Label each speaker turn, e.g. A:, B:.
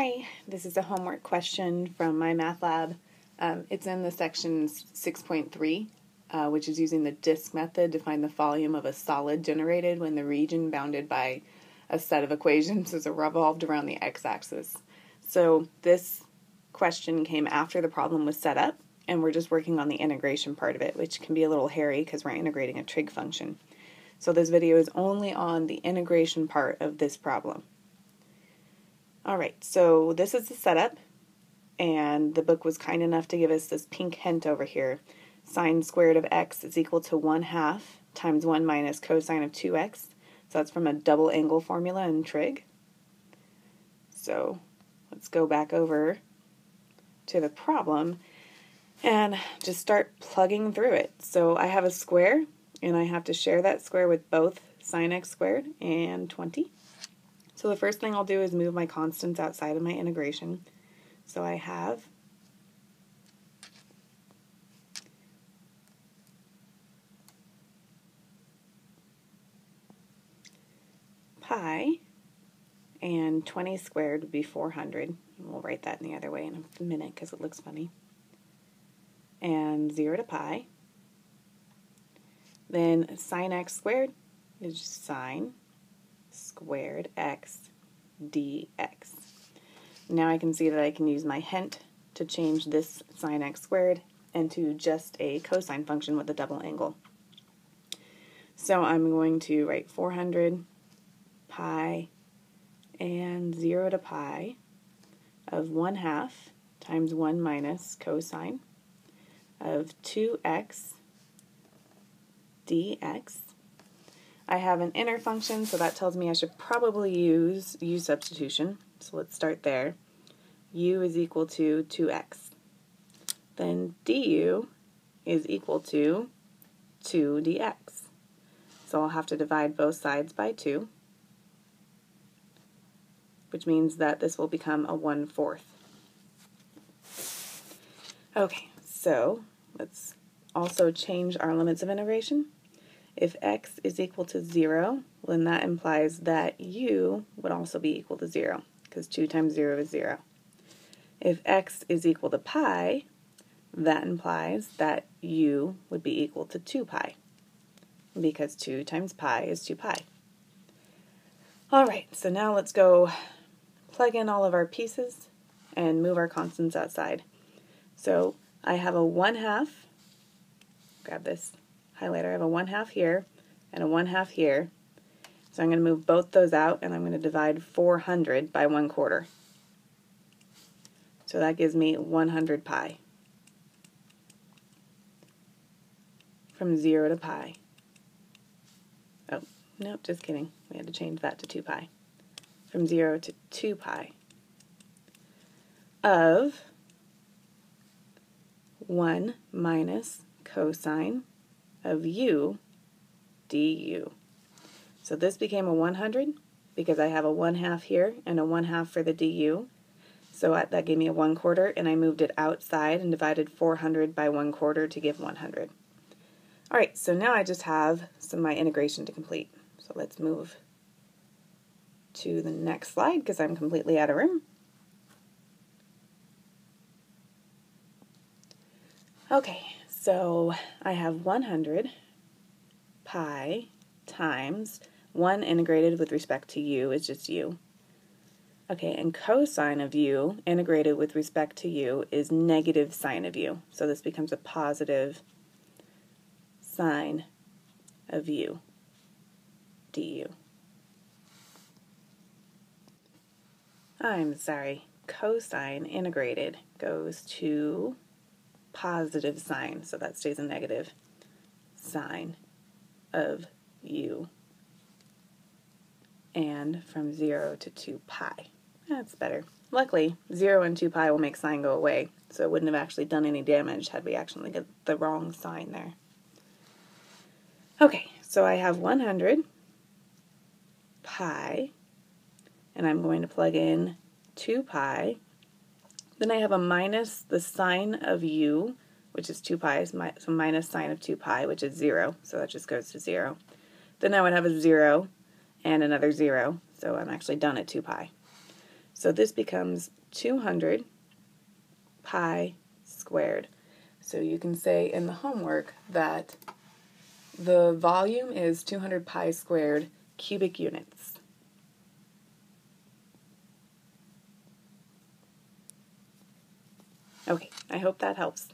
A: Hi, this is a homework question from my math lab. It's in the section 6.3, which is using the disk method to find the volume of a solid generated when the region bounded by a set of equations is revolved around the x-axis. So this question came after the problem was set up, and we're just working on the integration part of it, which can be a little hairy because we're integrating a trig function. So this video is only on the integration part of this problem. Alright, so this is the setup, and the book was kind enough to give us this pink hint over here. Sine squared of x is equal to 1/2 times 1 minus cosine of 2x. So that's from a double angle formula in trig. So let's go back over to the problem and just start plugging through it. So I have a square, and I have to share that square with both sine x squared and 20. So the first thing I'll do is move my constants outside of my integration. So I have pi, and 20 squared would be 400. And we'll write that in the other way in a minute because it looks funny. And 0 to pi. Then sine x squared is just sine squared x dx. Now I can see that I can use my hint to change this sine x squared into just a cosine function with a double angle. So I'm going to write 400 pi and 0 to pi of 1/2 times 1 minus cosine of 2x dx. I have an inner function, so that tells me I should probably use u substitution. So let's start there. U is equal to 2x. Then du is equal to 2 dx. So I'll have to divide both sides by 2, which means that this will become a 1/4. Okay, so let's also change our limits of integration. If x is equal to 0, then that implies that u would also be equal to 0, because 2 times 0 is 0. If x is equal to pi, that implies that u would be equal to 2 pi, because 2 times pi is 2 pi. Alright, so now let's go plug in all of our pieces and move our constants outside. So I have a 1/2, grab this highlighter, I have a 1/2 here and a 1/2 here. So I'm going to move both those out, and I'm going to divide 400 by 1/4. So that gives me 100 pi. From 0 to pi. Oh, no, just kidding. We had to change that to 2 pi. From 0 to 2 pi of 1 minus cosine of u du. So this became a 100 because I have a 1/2 here and a 1/2 for the du. So that gave me a 1/4, and I moved it outside and divided 400 by 1/4 to give 100. Alright, so now I just have some of my integration to complete. So let's move to the next slide because I'm completely out of room. Okay, so I have 100 pi times 1 integrated with respect to u is just u. Okay, and cosine of u integrated with respect to u is negative sine of u. So this becomes a positive sine of u du. I'm sorry, cosine integrated goes to positive sine, so that stays a negative sine of u, and from 0 to 2 pi. That's better. Luckily, 0 and 2 pi will make sine go away, so it wouldn't have actually done any damage had we actually got the wrong sign there. Okay, so I have 100 pi, and I'm going to plug in 2 pi. Then I have a minus the sine of u, which is 2 pi, so minus sine of 2 pi, which is 0, so that just goes to 0. Then I would have a 0 and another 0, so I'm actually done at 2 pi. So this becomes 200 pi squared. So you can say in the homework that the volume is 200 pi squared cubic units. Okay, I hope that helps.